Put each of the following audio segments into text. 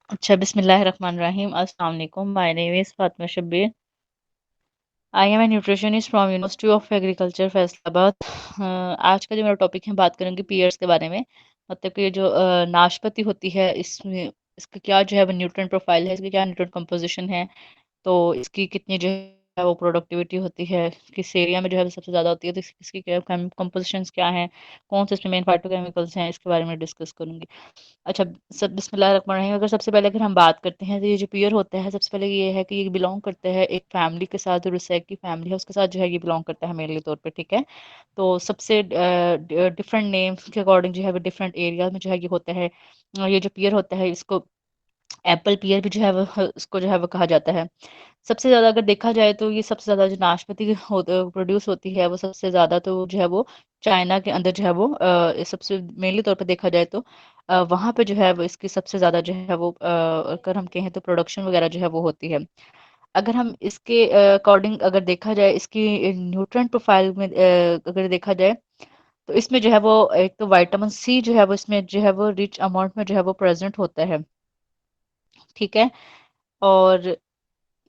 अच्छा, बिस्मिल्लाहिर्रहमानिर्रहीम। अस्सलाम वालेकुम। My name is Fatima Shabbir. I am a nutritionist from University of Agriculture Faisalabad. आज का जो मेरा टॉपिक है, बात करूँगी पीयर्स के बारे में। मतलब कि जो नाशपाती होती है, इसमें इसका क्या जो है वो न्यूट्रिएंट प्रोफाइल है, इसकी क्या न्यूट्रिएंट कंपोजिशन है, तो इसकी कितनी जो है वो प्रोडक्टिविटी होती है, किस एरिया में जो है वो सबसे ज़्यादा होती है, तो इसकी क्या कंपोजिशंस क्या हैं, कौन से इसमें मेन फाइटोकेमिकल्स हैं, इसके बारे में डिस्कस करूँगी। अच्छा, सब बिस्मिल्लाहिर्रहमानिर्रहीम। अगर हम बात करते हैं, तो ये जो पियर होता है, सबसे पहले ये है कि ये बिलोंग करता है एक फैमिली के साथ, जो रुसैक की फैमिली है उसके साथ जो है ये बिलोंग करता है मेनली तौर पे, ठीक है। तो सबसे डिफरेंट नेम्स के अकॉर्डिंग जो है वो डिफरेंट एरिया में जो है ये होता है। ये जो पियर होता है, इसको एप्पल पियर भी जो है वो उसको जो है वो कहा जाता है। सबसे ज़्यादा अगर देखा जाए तो ये सबसे ज़्यादा जो नाशपाती प्रोड्यूस होती है, वो सबसे ज़्यादा तो जो है वो चाइना के अंदर जो है वो सबसे मेनली तौर पे देखा जाए तो वहाँ पे जो है वो इसकी सबसे ज़्यादा जो है वो अगर हम कहें तो प्रोडक्शन वगैरह जो है वो होती है। अगर हम इसके अकॉर्डिंग अगर देखा जाए, इसकी न्यूट्रिएंट प्रोफाइल में अगर देखा जाए, तो इसमें जो है वो एक तो विटामिन सी जो है वो इसमें जो है वो रिच अमाउंट में जो है वो प्रेजेंट होता है, ठीक है। और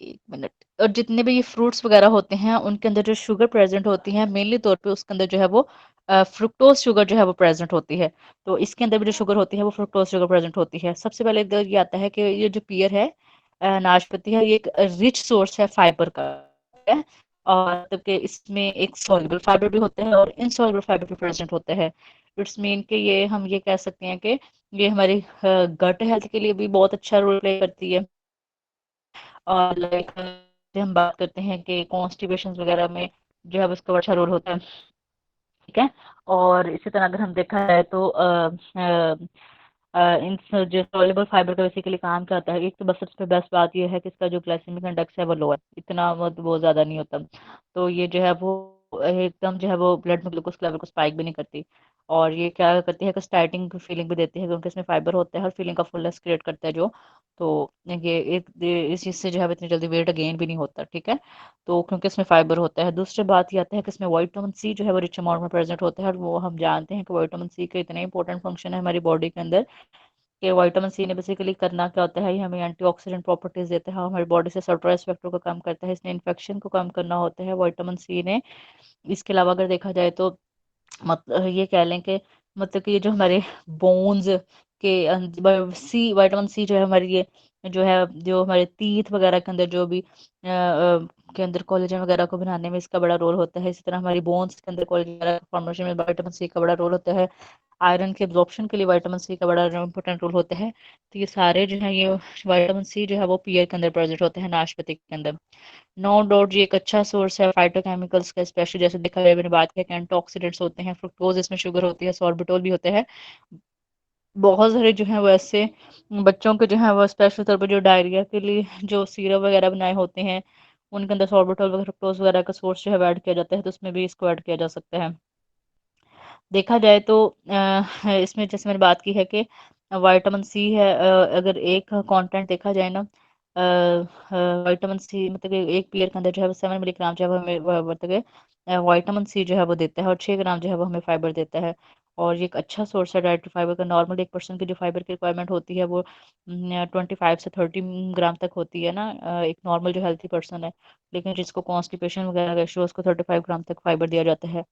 एक मिनट। और जितने भी ये फ्रूट्स वगैरह होते हैं, उनके अंदर जो शुगर प्रेजेंट होती है, मेनली तौर पे उसके अंदर जो है वो फ्रुक्टोज शुगर जो है वो प्रेजेंट होती है। तो इसके अंदर भी जो शुगर होती है वो फ्रुक्टोज शुगर प्रेजेंट होती है। सबसे पहले इधर ये आता है कि ये जो पियर है, नाशपाती है, ये एक रिच सोर्स है फाइबर का, है। और मतलब कि इसमें एक सॉल्युबल फाइबर भी होते हैं और इनसॉल्युबल फाइबर भी प्रेजेंट होते हैं। इट्स मीन कि ये हम ये कह सकते हैं कि ये हमारी गट हेल्थ के लिए भी बहुत अच्छा रोल प्ले करती है। और लाइक हम बात करते हैं कि कॉन्स्टिपेशन वगैरह में जो है उसका अच्छा रोल होता है, ठीक है। और इसी तरह अगर हम देखा जाए तो इन जो सॉल्युबल फाइबर का बेसिकली काम क्या होता है, एक तो बस सबसे बेस्ट बात ये है कि इसका जो ग्लाइसेमिक इंडेक्स है वो लो है, इतना वो ज़्यादा नहीं होता। तो ये जो है वो एकदम जो है वो ब्लड में ग्लूकोज लेवल को स्पाइक भी नहीं करती। और ये क्या करती है कि स्टार्टिंग की फीलिंग भी देती है, क्योंकि इसमें फाइबर होता है और फीलिंग का फुलनेस क्रिएट करता है जो। तो ये इस चीज़ से जो है इतनी जल्दी वेट गेन भी नहीं होता, ठीक है। तो क्योंकि इसमें फाइबर होता है, दूसरी बात ये आता है कि इसमें विटामिन सी जो है वो रिच अमाउंट में प्रेजेंट होता है। और वो हम जानते हैं कि विटामिन सी का इतना इंपॉर्टेंट फंक्शन है हमारी बॉडी के अंदर, कि विटामिन सी ने बेसिकली करना क्या होता है, ये हमें एंटीऑक्सीडेंट प्रॉपर्टीज देता है, हमारी बॉडी से स्ट्रेस फैक्टर को कम करता है, इसने इन्फेक्शन को कम करना होता है विटामिन सी ने। इसके अलावा अगर देखा जाए तो मतलब ये कह लें कि मतलब कि ये जो हमारे बोन्स के सी विटामिन सी जो है हमारी ये जो है जो हमारे टीथ वगैरह के अंदर जो भी के अंदर कोलेजन वगैरह को बनाने में इसका बड़ा रोल होता है। इसी तरह हमारी बोन्स के अंदर कोलेजन वगैरह फॉर्मेशन में विटामिन सी का बड़ा रोल होता है। आयरन के एब्जॉर्प्शन के लिए विटामिन सी का बड़ा इंपॉर्टेंट रोल होता है। तो ये सारे जो है ये विटामिन सी जो है वो पीयर के अंदर प्रेजेंट होते हैं, नाशपाती के अंदर। नो डाउट ये एक अच्छा सोर्स है फाइटोकेमिकल्स का, स्पेशली जैसे देखा जाए, मैंने बात किया कि एंटीऑक्सीडेंट्स होते हैं, फ्रुक्टोज इसमें शुगर होती है, सॉर्बिटोल भी होते हैं। बहुत सारे जो हैं वो ऐसे बच्चों के जो है वो स्पेशल तौर पर जो डायरिया के लिए जो सिरप वगैरह बनाए होते हैं, उनके अंदर सॉर्बिटोल वगैरह फ्रुक्टोज वगैरह का सोर्स जो है ऐड किया जाता है, तो उसमें भी इसको ऐड किया जा सकता है। देखा जाए तो इसमें जैसे मैंने बात की है कि विटामिन सी है, अगर एक कंटेंट देखा जाए ना, विटामिन सी मतलब कि एक पीयर के अंदर जो है वो 7 मिलीग्राम जो है वो हमें मतलब कि विटामिन सी जो है वो देता है, और 6 ग्राम जो है वो हमें फाइबर देता है। और ये एक अच्छा सोर्स है डाइटरी फाइबर का। नॉर्मल एक पर्सन की जो फाइबर की रिक्वायरमेंट होती है वो 25 से 30 ग्राम तक होती है ना, एक नॉर्मल जो हेल्थी पर्सन है। लेकिन जिसको कॉन्स्टिपेशन वगैरह का इशू है, उसको 35 ग्राम तक फाइबर दिया जाता है।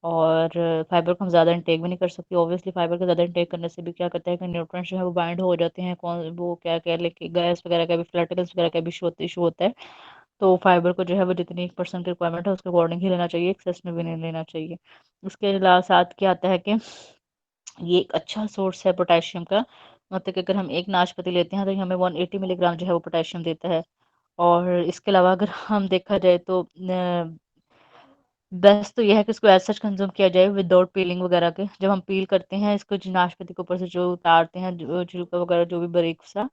और फाइबर को हम ज़्यादा इंटेक भी नहीं कर सकते ऑब्वियसली। फाइबर को ज़्यादा इंटेक करने से भी क्या करता है कि न्यूट्रिएंट्स जो है वो बाइंड हो जाते हैं, कौन वो क्या कह लेके गैस वगैरह का भी, फ्लैटुलेंस वगैरह का भी इशू होता है। तो फाइबर को जो है वो जितनी एक पर्सन की रिक्वायरमेंट है उसके अकॉर्डिंग ही लेना चाहिए, एक्सेस में भी नहीं लेना चाहिए। उसके अलावा साथ क्या आता है कि ये एक अच्छा सोर्स है पोटेशियम का। मतलब कि अगर हम एक नाशपाती लेते हैं तो ये हमें 180 मिलीग्राम जो है वो पोटेशियम देता है। और इसके अलावा अगर हम देखा जाए तो बेस्ट तो ये है कि इसको एज सच कंज्यूम किया जाए विदाउट पीलिंग वगैरह के। जब हम पील करते हैं इसको, जो नाशपाती के ऊपर से जो उतारते हैं छिलका वगैरह जो भी बारीक सा,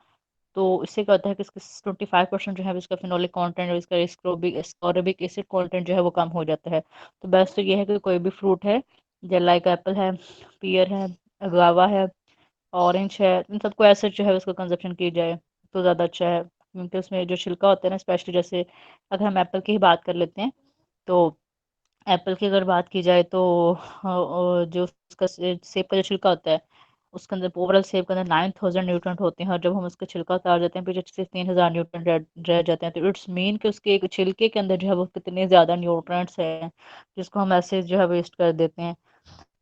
तो इससे क्या होता है कि इसका 25% जो है इसका फिनोलिक कंटेंट और इसका एस्कॉर्बिक एसिड कंटेंट जो है वो कम हो जाता है। तो बेस्ट तो ये है कि कोई भी फ्रूट है, जैसे लाइक एप्पल है, पियर है, गुआवा है, ऑरेंज है, इन सबको ऐसे जो है उसका कंजप्शन की जाए तो ज़्यादा अच्छा है। क्योंकि उसमें जो छिलका होता है ना, स्पेशली जैसे अगर हम एप्पल की ही बात कर लेते हैं, तो एप्पल की अगर बात की जाए तो जो उसका सेब का जो छिलका होता है, उसके अंदर ओवरऑल सेब के अंदर 9000 न्यूट्रंट होते हैं, और जब हम उसका छिलका उतार देते हैं पीछे से 3000 न्यूट्रंट रह जाते हैं। तो इट्स मीन कि उसके एक छिलके के अंदर जो है वो कितने ज़्यादा न्यूट्रंट्स हैं, जिसको हम ऐसे जो है वेस्ट कर देते हैं।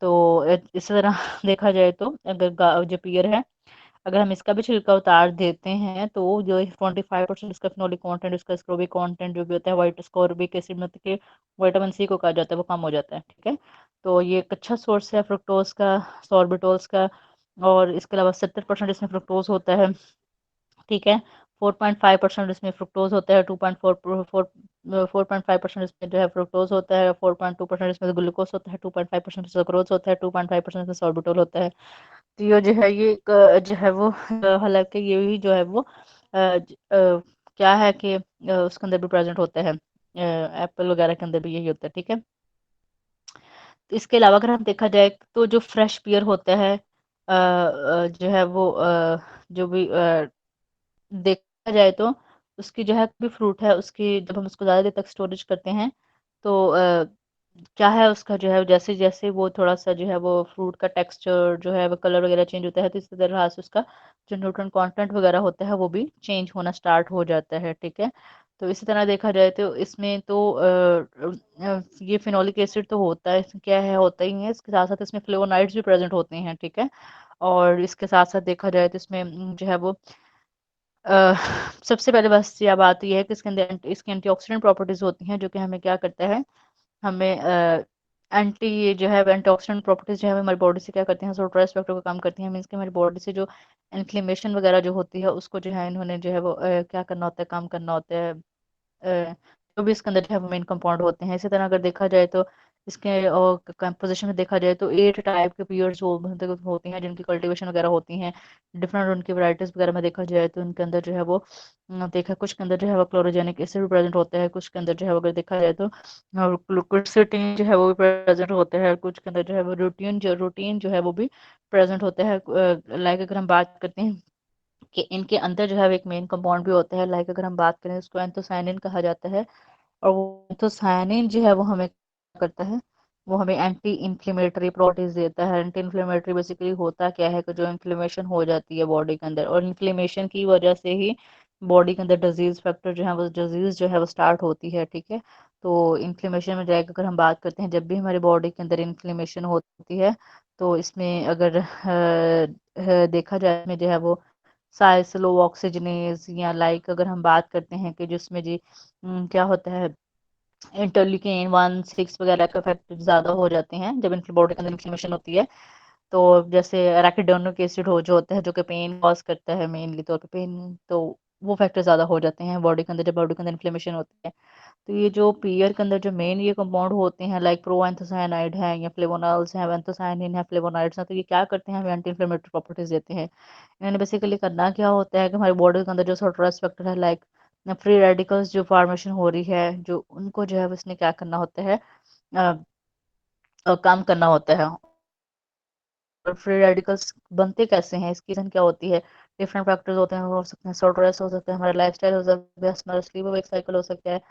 तो इस तरह देखा जाए तो अगर जो पियर है, अगर हम इसका भी छिलका उतार देते हैं तो जो 25% इसका फिनोलिक कंटेंट, इसका स्कोरबिक कंटेंट जो भी होता है, वाइट स्कोरबिक एसिड मतलब कि विटामिन सी को कहा जाता है, वो कम हो जाता है। ठीक है, तो ये एक अच्छा सोर्स है फ्रुक्टोज का, सॉर्बिटोल्स का। और इसके अलावा 70% इसमें फ्रुक्टोज होता है। ठीक है, 4.5% इसमें फ्रुक्टोज होता है, 4.5% इसमें जो है फ्रुक्टोज होता है, 4.2% इसमें ग्लूकोज होता है, 2.5% सुक्रोज होता है, 2.5% इसमें सॉर्बिटोल होता है। तो ये जो है ये जो है वो हालांकि ये भी जो है वो क्या है कि उसके अंदर भी प्रेजेंट होता है, एप्पल वगैरह के अंदर भी यही होता है। ठीक है, तो इसके अलावा अगर हम देखा जाए तो जो फ्रेश पियर होता है, जो है वो जो भी देखा जाए तो उसकी जो है भी फ्रूट है, उसकी जब हम उसको ज़्यादा देर तक स्टोरेज करते हैं तो क्या है उसका जो है जैसे जैसे वो थोड़ा सा जो है वो फ्रूट का टेक्सचर जो है वो कलर वगैरह चेंज होता है, तो इसी तरह से उसका जो न्यूट्रन कंटेंट वगैरह होता है वो भी चेंज होना स्टार्ट हो जाता है। ठीक है, तो इसी तरह देखा जाए तो इसमें तो ये फिनोलिक एसिड तो होता है, इसमें क्या है होता ही है, इसके साथ साथ इसमें फ्लेवोनाइड्स भी प्रेजेंट होते हैं। ठीक है, और इसके साथ साथ देखा जाए तो इसमें जो है वो अ, सबसे पहले बस यह बात यह है कि इसके अंदर इसकी एंटीऑक्सीडेंट प्रॉपर्टीज होती हैं, जो कि हमें क्या करता है, हमें एंटी ये जो है एंटीऑक्सीडेंट प्रॉपर्टीज जो है हमारी बॉडी से क्या करती हैं, स्ट्रेस फैक्टर को कम करती हैं। मीन्स कि हमारी बॉडी से जो इन्फ्लेमेशन वगैरह जो होती है उसको जो है इन्होंने जो है वो क्या करना होता है, कम करना होता है। जो भी इसके अंदर जो है वो मेन कंपाउंड होते हैं। इसी तरह अगर देखा जाए तो इसके कंपोजिशन में देखा जाए तो 8 टाइप के पियर्स जो मतलब होती हैं, जिनकी कल्टीवेशन वगैरह होती हैं डिफरेंट उनकी वैरायटीज वगैरह में देखा जाए तो उनके अंदर जो है वो देखा कुछ के अंदर जो है वो क्लोरोजेनिक एसिड भी प्रेजेंट होता है, कुछ के अंदर जो है वो अगर देखा जाए तो ग्लूकोसिटीन जो है वो भी प्रेजेंट होता है, कुछ के अंदर जो है वो रूटीन जो है वो भी प्रेजेंट होता है। लाइक अगर हम बात करते हैं कि इनके अंदर जो है एक मेन कंपाउंड भी होता है, लाइक अगर हम बात करें उसको एंथोसायनिन कहा जाता है। और वो एंथोसायनिन जो है वो हमें क्या करता है, वो हमें एंटी इन्फ्लेमेटरी प्रॉपर्टीज देता है। एंटी इन्फ्लेमेटरी बेसिकली होता क्या है कि जो इन्फ्लेमेशन हो जाती है बॉडी के अंदर, और इन्फ्लेमेशन की वजह से ही बॉडी के अंदर डिजीज फैक्टर जो है वो डिजीज जो है वो स्टार्ट होती है। ठीक है, तो इन्फ्लेमेशन में जाकर अगर हम बात करते हैं, जब भी हमारी बॉडी के अंदर इन्फ्लेमेशन होती है तो इसमें अगर देखा जाए में जो है वो साइसलो ऑक्सीजनेज, या लाइक अगर हम बात करते हैं कि जिसमें जी क्या होता है, इंटरल्यूकिन 1 6 वगैरह का फैक्टर ज़्यादा हो जाते हैं जब इनकी बॉडी के अंदर इन्फ्लेमेशन होती है। तो जैसे एराकिडोनिक एसिड हो जो होता है, जो कि पेन कॉज करता है मेनली तौर पे पेन, तो वो फैक्टर ज़्यादा हो जाते हैं बॉडी के अंदर जब बॉडी के अंदर इन्फ्लेमेशन होती है। तो ये जो पीयर के अंदर जो मेन ये कंपाउंड होते हैं, लाइक प्रोएंथोसायनाइड है या फ्लेवोनॉल्स हैं, एंथोसायनिन है, फ्लेवोनॉइड्स हैं, तो ये क्या करते हैं, हमें एंटी इन्फ्लेमेटरी प्रॉपर्टीज देते हैं। इन्होंने बेसिकली करना क्या होता है कि हमारी बॉडी के अंदर जो स्ट्रेस फैक्टर है, लाइक फ्री रेडिकल्स जो फॉर्मेशन हो रही है, जो उनको जो है उसने क्या करना होता है, काम करना होता है। और फ्री रेडिकल्स बनते कैसे हैं, इसकी रीजन क्या होती है, डिफरेंट फैक्टर्स होते हैं, हो सकते हैं स्ट्रेस हो सकता है, हमारा लाइफस्टाइल हो सकता है, हमारा स्लीप वेक साइकिल हो सकता है,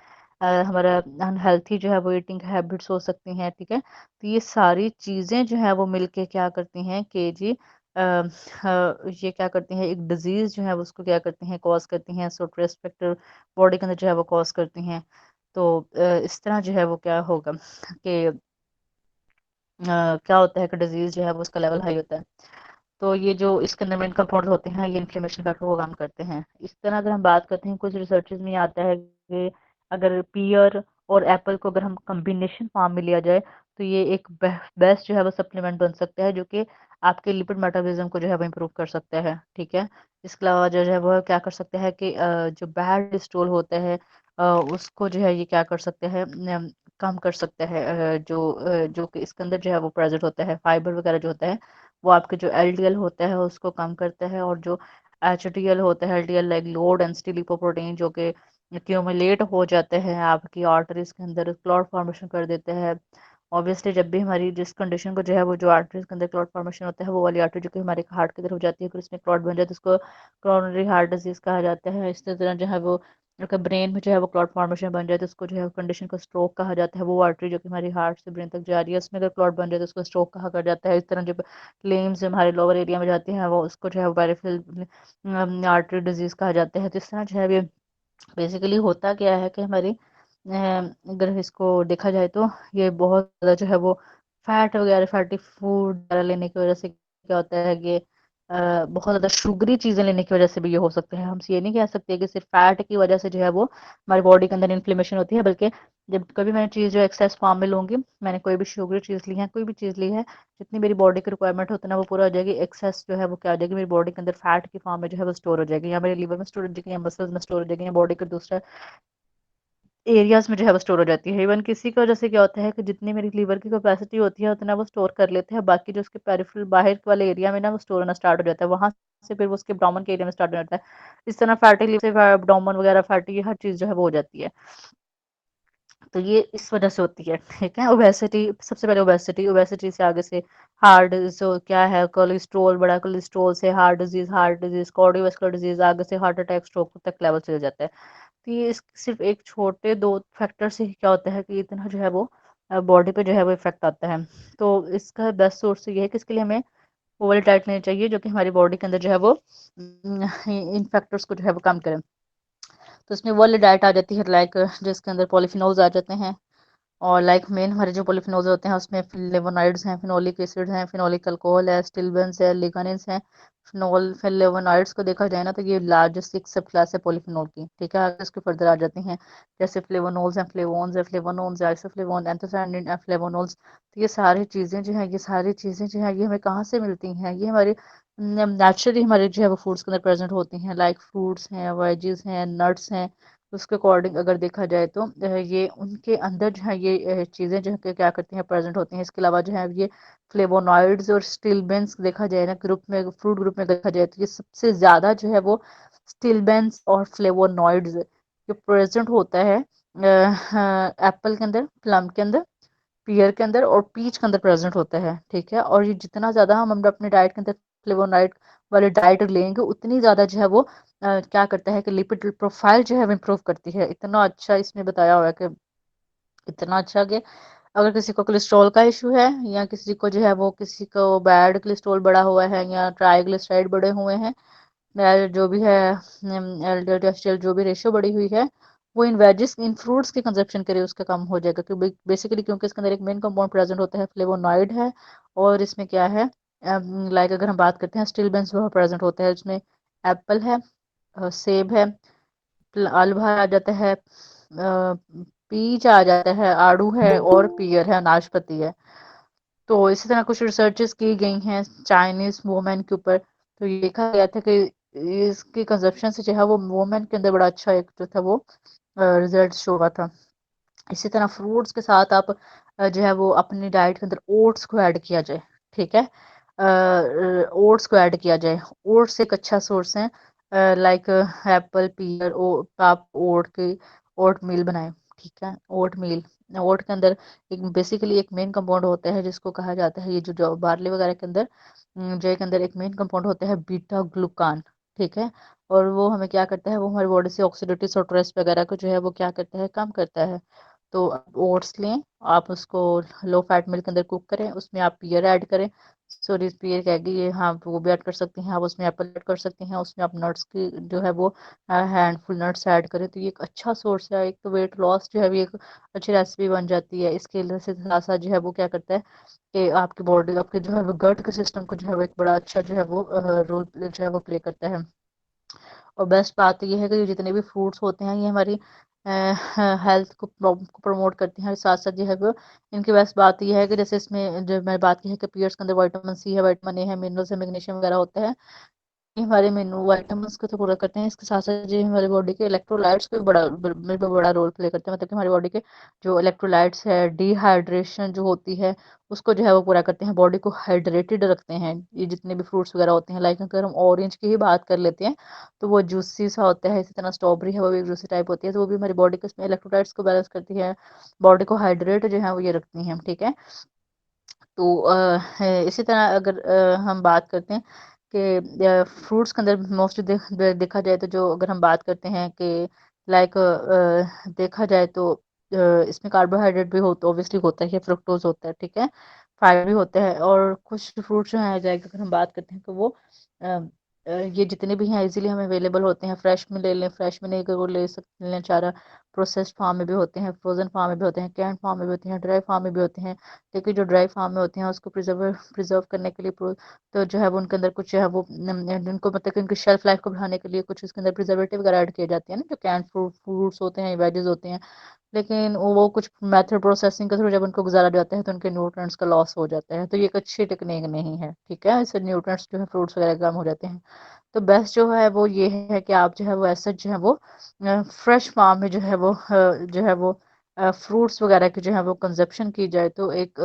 हमारा अनहेल्थी जो है वो ईटिंग हैबिट्स हो सकती हैं। ठीक है, तो ये सारी चीज़ें जो है वो मिलके क्या करती हैं कि जी ये क्या करती हैं, एक डिजीज जो है वो उसको क्या करती हैं, कॉज करती हैं, स्ट्रेस फैक्टर बॉडी के अंदर जो है वो कॉज करती हैं। तो इस तरह जो है वो क्या होगा कि क्या होता है कि डिजीज जो है वो उसका लेवल हाई होता है। तो ये जो इसके अंदर मेन कंपाउंड होते हैं ये इन्फ्लेमेशन फैक्टर को काम करते हैं। इस तरह अगर हम बात करते हैं, कुछ रिसर्चेज में आता है कि अगर पियर और एप्पल को अगर हम कॉम्बिनेशन फॉर्म में लिया जाए तो ये एक बेस्ट जो है वो सप्लीमेंट बन सकता है, जो कि आपके लिपिड मेटाबॉलिज्म को जो है वो इम्प्रूव कर सकता है। ठीक है, इसके अलावा जो है वो क्या कर सकता है कि जो बैड स्टोल होता है उसको जो है ये क्या कर सकते हैं, कम कर सकता है। जो कि इसके अंदर जो है वो प्रेजेंट होता है, फाइबर वगैरह जो होता है वो आपके जो एलडीएल होता है उसको कम करता है, और जो एचडीएल होता है, LDL like low density lipoprotein, जो कि एक्यूमुलेट हो जाते हैं आपकी आर्टरीज के अंदर, क्लॉट फॉर्मेशन कर देते हैं। ऑब्वियसली जब भी हमारी जिस कंडीशन को जो है वो जो आर्टरीज के अंदर क्लॉट फॉर्मेशन होता है, वो वाली आर्टरी जो कि हमारे हार्ट की तरफ जाती है, फिर उसमें क्लॉट बन जाता है, उसको कोरोनरी हार्ट डिजीज कहा जाता है। इसी तरह जो है वो अगर ब्रेन में जो है वो क्लॉट फॉर्मेशन बन जाए तो उसको जो है कंडीशन को स्ट्रोक कहा जाता है। वो आर्टरी जो कि हमारी हार्ट से ब्रेन तक जा रही है उसमें अगर क्लॉट बन जाए तो उसको स्ट्रोक कहा कर जाता है। इस तरह जो लिम्स हमारे लोअर एरिया में जाती हैं वो उसको जो है वो पेरिफेरल आर्टरी डिजीज कहा जाता है। तो इस तरह जो है ये बेसिकली होता क्या है कि हमारी अगर इसको देखा जाए तो ये बहुत ज़्यादा जो है वो फैट वगैरह फैटी फूड वगैरह लेने की वजह से क्या होता है कि बहुत ज़्यादा शुगरी चीज़ें लेने की वजह से भी ये हो सकते हैं। हम ये नहीं कह सकते कि सिर्फ फैट की वजह से जो है वो हमारी बॉडी के अंदर इन्फ्लेमेशन होती है, बल्कि जब कभी मैंने चीज़ जो एक्सेस फॉर्म में लूंगी, मैंने कोई भी शुगरी चीज़ ली है, कोई भी चीज़ ली है, जितनी मेरी बॉडी की रिक्वायरमेंट होती है ना वो पूरा हो जाएगी। एक्सेस जो है वो क्या हो जाएगी, मेरी बॉडी के अंदर फैट की फॉर्म में जो है वो स्टोर हो जाएगी, या मेरे लीवर में स्टोर हो जाएगी, या मसल्स में स्टोर हो जाएगी, या बॉडी के दूसरे एरियाज में जो है वो स्टोर हो जाती है। इवन किसी की वजह से क्या होता है कि जितनी मेरी लीवर की कैपेसिटी होती है उतना वो स्टोर कर लेते हैं, बाकी जो उसके पेरिफेरल बाहर वाले एरिया में ना वो स्टोर होना स्टार्ट हो जाता है, वहां से फिर वो उसके ब्राउमन के एरिया में स्टार्ट हो जाता है। इस तरह फैटी लिवर से ब्राउमन वगैरह फैटी हर चीज जो है वो हो जाती है। तो ये इस वजह से होती है। ठीक है, ओबेसिटी सबसे पहले ओबेसिटी, ओबेसिटी से आगे से हार्ट जो क्या है कोलेस्ट्रोल, बड़ा कोलेस्ट्रोल से हार्ट डिजीज कार्डियोवास्कुलर डिजीज, आगे से हार्ट अटैक स्ट्रोक तक लेवल चले जाता है। तो ये सिर्फ एक छोटे दो फैक्टर से ही क्या होता है कि इतना जो है वो बॉडी पे जो है वो इफेक्ट आता है। तो इसका बेस्ट सोर्स ये है कि इसके लिए हमें वो वाली डाइट लेनी चाहिए जो कि हमारी बॉडी के अंदर जो है वो इन फैक्टर्स को जो है वो कम करें। तो इसमें वो वाली डाइट आ जाती है लाइक जिसके अंदर पॉलीफिनोल्स आ जाते हैं, और लाइक मेन हमारे जो पॉलीफिनोल्स होते हैं उसमें फ्लेवोनॉइड्स हैं, फिनोलिक एसिड हैं, फिनोलिक अल्कोहल है, स्टिल्बेंस है, लिग्नान्स हैं। फिनोल फ्लेवोनॉइड्स को देखा जाए ना तो ये लार्जेस्ट एक सब क्लास है पॉलीफिनोल की। ठीक है, आगे इसके फर्दर आ जाते हैं जैसे फ्लेवोनोल्स हैं, फ्लेवोन्स है, फ्लेवोनोन्स, आइसोफ्लेवोन, एंथोसायनिन, फ्लेवोनोल्स। तो ये सारी चीज़ें जो है, ये सारी चीज़ें जो है ये हमें कहाँ से मिलती हैं, ये हमारे नेचुरली हमारे जो है वो फूड्स के अंदर प्रेजेंट होती हैं, लाइक फ्रूट्स हैं, वेजीज हैं, नट्स हैं। उसके अकॉर्डिंग अगर देखा जाए तो ये उनके अंदर जो है ये चीज़ें जो है क्या करती हैं, प्रेजेंट होती हैं। इसके अलावा जो है ये फ्लेवोनॉइड्स और स्टिलबेंस देखा जाए ना ग्रुप में, फ्रूट ग्रुप में देखा जाए तो ये सबसे ज़्यादा जो है वो स्टिलबेंस और फ्लेवोनॉइड्स जो प्रेजेंट होता है एप्पल के अंदर, प्लम के अंदर, पियर के अंदर और पीच के अंदर प्रेजेंट होता है। ठीक है, और ये जितना ज़्यादा हम अपने डाइट के अंदर फ्लेवोनॉइड वाले डाइट लेंगे उतनी ज़्यादा जो है वो क्या करता है कि लिपिड प्रोफाइल जो है वो इम्प्रूव करती है। इतना अच्छा इसमें बताया हुआ है कि इतना अच्छा कि अगर किसी को कोलेस्ट्रॉल का इशू है, या किसी को जो है वो किसी को बैड कोलेस्ट्रॉल बढ़ा हुआ है, या ट्राइग्लिसराइड बढ़े हुए हैं, जो भी है एलडीएल जो भी रेशियो बढ़ी हुई है, वो इन वेजिस इन फ्रूट्स के कंजप्शन करे उसका कम हो जाएगा। क्योंकि बेसिकली क्योंकि इसके अंदर एक मेन कंपाउंड प्रेजेंट होता है फ्लेवोनॉइड है, और इसमें क्या है लाइक अगर हम बात करते हैं स्टिलबेंस वो प्रेजेंट होता है इसमें। एप्पल है, सेब है, आलू आ जाता है, पीच आ जाता है, आड़ू है, और पियर है, नाशपाती है। तो इसी तरह कुछ रिसर्चेस की गई हैं चाइनीज वुमेन के ऊपर, तो ये देखा गया था कि इसके कंजप्शन से जो है वो वुमेन के अंदर बड़ा अच्छा एक जो था वो रिजल्ट शो हुआ था। इसी तरह फ्रूट्स के साथ आप जो है वो अपनी डाइट के अंदर ओट्स को ऐड किया जाए। ठीक है, ओट्स को ऐड किया जाए। ओट्स एक अच्छा सोर्स है, लाइक एप्पल, पीयर, आप ओट की ओट मील बनाएं। ठीक है, ओट मील, ओट के अंदर एक बेसिकली एक मेन कंपाउंड होता है जिसको कहा जाता है, ये जो बार्ले वगैरह के अंदर जो के अंदर एक मेन कंपाउंड होता है बीटा ग्लूकान। ठीक है, और वो हमें क्या करता है, वो हमारी बॉडी से ऑक्सीडेटिव स्ट्रेस वगैरह को जो है वो क्या करता है, कम करता है। तो आप ओट्स लें, आप उसको लो फैट मिल्क के अंदर कुक करें, उसमें आप पियर ऐड करें। सॉरी, पियर कहेगी ये, हाँ वो भी ऐड कर सकते हैं आप, उसमें एप्पल ऐड कर सकते हैं, उसमें आप नट्स की जो है वो हैंडफुल नट्स ऐड करें। तो ये एक अच्छा सोर्स है, एक तो वेट लॉस जो है भी एक अच्छी रेसिपी बन जाती है। इसके से साथ साथ जो है वो क्या करता है कि आपकी बॉडी आपके जो है वो गट के सिस्टम को जो है वो एक बड़ा अच्छा जो है वो रोल जो है वो प्ले करता है। और बेस्ट बात तो ये है कि ये जितने भी फ्रूट्स होते हैं ये हमारी हेल्थ को प्रमोट करते हैं। साथ साथ जो है वो इनकी बेस्ट बात ये है कि जैसे इसमें जो मैंने बात की है कि पीयर्स के अंदर विटामिन सी है, विटामिन ए है, मिनरल्स है, मैग्नीशियम वगैरह होता है। ये हमारे मेनू विटामिन्स को तो पूरा करते हैं, इसके साथ साथ जो हमारी बॉडी के इलेक्ट्रोलाइट्स को भी बड़ा रोल प्ले करते हैं। मतलब कि हमारी बॉडी के जो इलेक्ट्रोलाइट्स है, डिहाइड्रेशन जो होती है उसको जो है वो पूरा करते हैं, बॉडी को हाइड्रेटेड रखते हैं। ये जितने भी फ्रूट्स वगैरह होते हैं, लाइक अगर हम ऑरेंज की ही बात कर लेते हैं तो वो जूसी सा होता है, इसी तरह स्ट्रॉबेरी है वो भी जूसी टाइप होती है, तो वो भी हमारी बॉडी के इसमें इलेक्ट्रोलाइट्स को बैलेंस करती है, बॉडी को हाइड्रेट जो है वो ये रखती हैं। ठीक है, तो इसी तरह अगर हम बात करते हैं कि फ्रूट्स के अंदर मोस्टली देखा जाए तो जो अगर हम बात करते हैं कि लाइक देखा जाए तो इसमें कार्बोहाइड्रेट भी हो तो ऑब्वियसली होता है, फ्रुक्टोज होता है, ठीक है, फाइबर भी होते हैं। और कुछ फ्रूट्स जो है जाएगा अगर हम बात करते हैं तो वो ये जितने भी हैं इजीली हमें अवेलेबल होते हैं। फ्रेश में ले लें, फ्रेश में नहीं वो ले सकते लें, चारा प्रोसेस्ड फार्म में भी होते हैं, फ्रोजन फार्म में भी होते हैं, कैन फार्म में भी होते हैं, ड्राई फार्म में भी होते हैं। लेकिन जो ड्राई फार्म में होते हैं उसको प्रिजर्व करने के लिए तो जो है वो उनके अंदर कुछ जो है वो उनको मतलब कि उनकी शेल्फ लाइफ को बढ़ाने के लिए कुछ उसके अंदर प्रिजर्वेटिव वगैरह ऐड किए जाते हैं ना, जो कैन फ्रूट्स होते हैं, वेजेस होते हैं। लेकिन वो कुछ मेथड प्रोसेसिंग के थ्रू जब उनको गुजारा जाता है तो उनके न्यूट्रिएंट्स का लॉस हो जाता है, तो ये एक अच्छी टेक्निक नहीं है, ठीक है, इससे न्यूट्रिएंट्स जो है फ्रूट्स वगैरह कम हो जाते हैं। तो बेस्ट जो है वो ये है कि आप जो है वो ऐसा जो है वो फ्रेश फार्म में जो है वो फ्रूट्स वगैरह की जो है वो कंजप्शन की जाए तो एक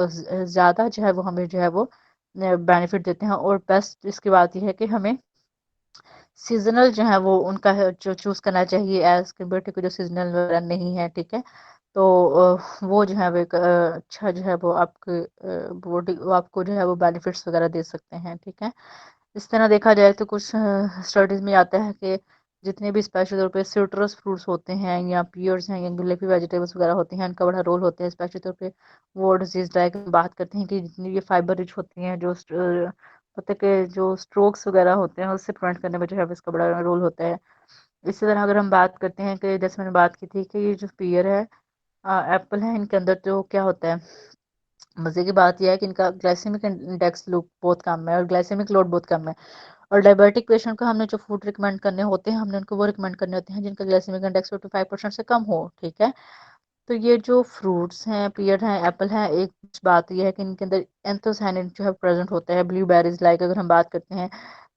ज़्यादा जो है वो हमें जो है वो बेनिफिट देते हैं। और बेस्ट इसकी बात यह है कि हमें सीजनल जो है वो उनका है जो चूज़ करना चाहिए एज कम्पेयर टू जो सीजनल वगैरह नहीं है, ठीक है। तो वो जो है वो एक अच्छा जो है वो आपके बॉडी वो आपको जो है वो बेनिफिट्स वगैरह दे सकते हैं, ठीक है। इस तरह देखा जाए तो कुछ स्टडीज़ में आता है कि जितने भी स्पेशल तौर पे सिट्रस फ्रूट्स होते हैं या पियर्स हैं या लीफी वेजिटेबल्स वगैरह होते हैं, इनका बड़ा रोल होता है स्पेशल तौर पे वो डिजीज लाइक बात करते हैं कि जितनी ये फाइबर रिच होती हैं जो होते कि जो स्ट्रोक्स वगैरह होते हैं उससे प्रिवेंट करने में जो है इसका बड़ा रोल होता है। इसी तरह अगर हम बात करते हैं कि जैसे मैंने बात की थी कि ये जो पियर है एप्पल है, इनके अंदर तो क्या होता है, मजे की बात यह है कि इनका ग्लाइसेमिक इंडेक्स लोग बहुत कम है और ग्लाइसेमिक लोड बहुत कम है। और डायबिटिक पेशेंट को हमने जो फूड रिकमेंड करने होते हैं हमने उनको वो रिकमेंड करने होते हैं जिनका ग्लाइसेमिक इंडेक्स 55% से कम हो, ठीक है। तो ये जो फ्रूट्स हैं, पियर हैं, एप्पल हैं, एक बात ये है कि इनके अंदर एंथोसायनिन जो है प्रेजेंट होता है। ब्लूबेरीज लाइक अगर हम बात करते हैं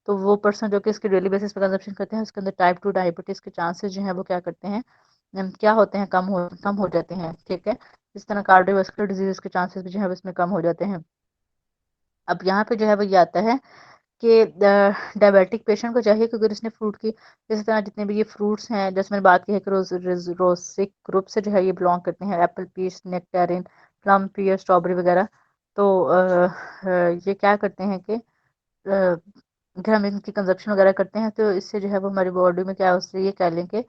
तो वो पर्सन जो कि इसके डेली बेसिस पे कंजप्शन करते हैं उसके अंदर टाइप 2 डायबिटीज के चांसेस जो है वो क्या करते हैं क्या होते हैं, कम हो जाते हैं, ठीक है। इस तरह कार्डियोवास्कुलर डिजीज के चांसेस भी जो है इसमें कम हो जाते हैं। अब यहाँ पे जो है वो ये आता है कि डायबिटिक पेशेंट को चाहिए कि अगर इसने फ्रूट की इसी तरह जितने भी ये फ्रूट्स हैं जैसे मैंने बात की है कि रोसिक ग्रुप से जो है ये बिलोंग करते हैं, एप्पल, पीच, नेक्टेरिन, प्लम, पियर, स्ट्रॉबेरी वगैरह। तो ये क्या करते हैं कि अगर हम इनकी कंजप्शन वगैरह करते हैं तो इससे जो है वो हमारी बॉडी में क्या उससे ये कह लें कि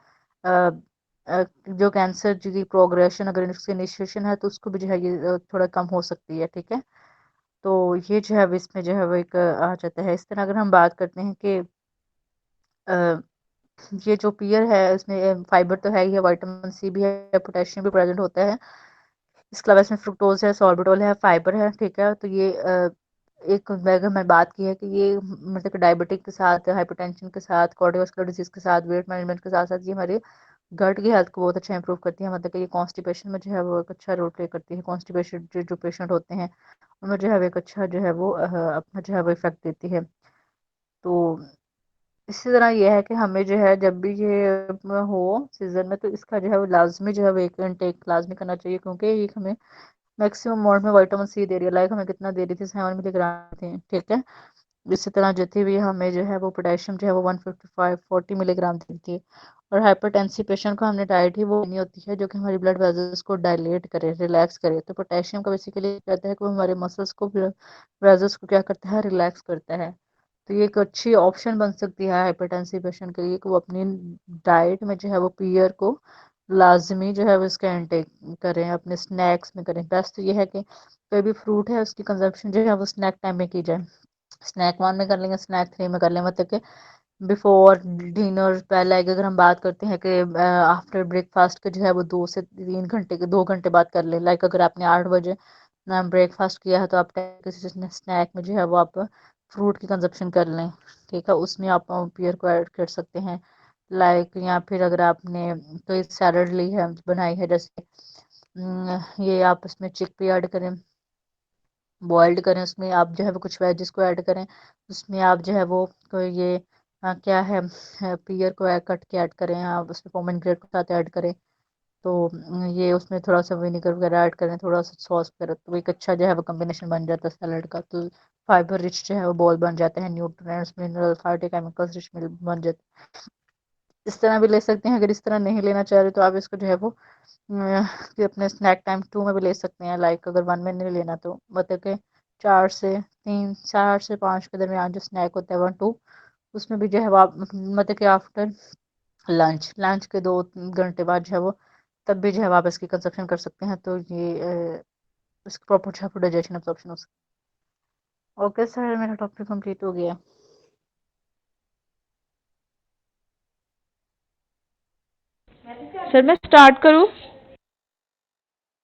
जो कैंसर की प्रोग्रेशन अगर इसकी इनिशिएशन है तो उसको भी जो है ये थोड़ा कम हो सकती है, ठीक है। तो ये जो है अब इसमें जो है वो एक आ जाता है। इस तरह अगर हम बात करते हैं कि अ, ये जो पियर है इसमें फाइबर तो है ही है, विटामिन सी भी है, पोटेशियम भी प्रेजेंट होता है। इसके अलावा इसमें फ्रुक्टोज है, सॉर्बिटोल है, फाइबर है, ठीक है। तो ये एक अगर मैं बात की है कि ये मतलब कि डायबिटिक के साथ, हाइपरटेंशन के साथ, कार्डियोवास्कुलर डिजीज के साथ, वेट मैनेजमेंट के साथ साथ ये हमारे गट की हेल्थ को बहुत अच्छा इंप्रूव करती है। मतलब कि ये कॉन्स्टिपेशन में जो है वो एक अच्छा रोल प्ले करती है। कॉन्स्टिपेशन जो पेशेंट होते हैं उनमें जो है वो एक अच्छा जो है वो अपना जो है वो इफेक्ट देती है। तो इसी तरह ये है कि हमें जो है जब भी ये हो सीजन में तो इसका जो है वो लाजमी जो है वो एक इनटेक लाजमी करना चाहिए क्योंकि ये हमें मैक्सिमम अमाउंट में विटामिन सी दे रही है। लाइक हमें कितना दे रही थी, 7 मिलीग्राम थी, ठीक है। इसी तरह जितनी भी हमें जो है वो पोटेशियम जो है वो 155-40 मिलीग्राम दी थी। और हाइपरटेंसिव पेशेंट को हमने डाइट ही वो नहीं होती है जो कि हमारी ब्लड वेजल्स को डायलेट करे, रिलैक्स करे। तो पोटेशियम का बेसिकली कहता है कि वो हमारे मसल्स को वेजल्स को क्या करता है, रिलैक्स करता है। तो ये एक अच्छी ऑप्शन बन सकती है हाइपरटेंसिव पेशेंट के लिए कि वो अपनी डाइट में जो है वो पियर को लाजमी जो है वो इसका इंटेक करें, अपने स्नैक्स में करें। बेस्ट तो ये है कि कोई भी फ्रूट है उसकी कंजप्शन जो है वो स्नैक टाइम में की जाए। स्नैक वन में कर लेंगे, स्नैक थ्री में कर लें, मतलब कि बिफोर डिनर पहले अगर हम बात करते हैं कि आफ्टर ब्रेकफास्ट के जो है वो 2 से 3 घंटे के 2 घंटे बाद कर लें। लाइक अगर आपने 8 बजे ब्रेकफास्ट किया है तो आप किसी स्नैक में जो है वो आप फ्रूट की कंजप्शन कर लें, ठीक है। उसमें आप पियर को ऐड कर सकते हैं। लाइक या फिर अगर आपने कोई सैलड ली है बनाई है जैसे ये आप उसमें चिकपी ऐड करें, बॉइल्ड करें, उसमें आप जो है वो कुछ वेजिस को ऐड करें, उसमें आप जो है वो कोई ये क्या है पियर को कट के ऐड करें, आप उसमें पोमेग्रेनेट के साथ ऐड करें। तो ये उसमें थोड़ा सा विनेगर वगैरह ऐड करें, थोड़ा सा सॉस वगैरह, तो एक अच्छा जो है वो कम्बिनेशन बन जाता है सैलड का। तो फाइबर रिच जो है वो बॉल बन जाते हैं, nutrients mineral phytochemicals rich मिल बन जाते हैं। इस तरह भी ले सकते हैं। अगर इस तरह नहीं लेना चाह रहे तो आप इसको जो है वो कि अपने स्नैक टाइम 2 में भी ले सकते हैं। लाइक अगर 1 में नहीं लेना तो मतलब कि 4 से 5 के दरमियान जो स्नैक होता है 1-2 उसमें भी जो है वो आप मतलब कि आफ्टर लंच लंच के 2 घंटे बाद जो है वो तब भी जो है आप इसकी कंजप्शन कर सकते हैं, तो ये इसका प्रॉपर जो है डाइजेशन एब्जॉर्प्शन हो सकता है। ओके सर, मेरा टॉपिक कंप्लीट हो गया। सर मैं स्टार्ट करूँ?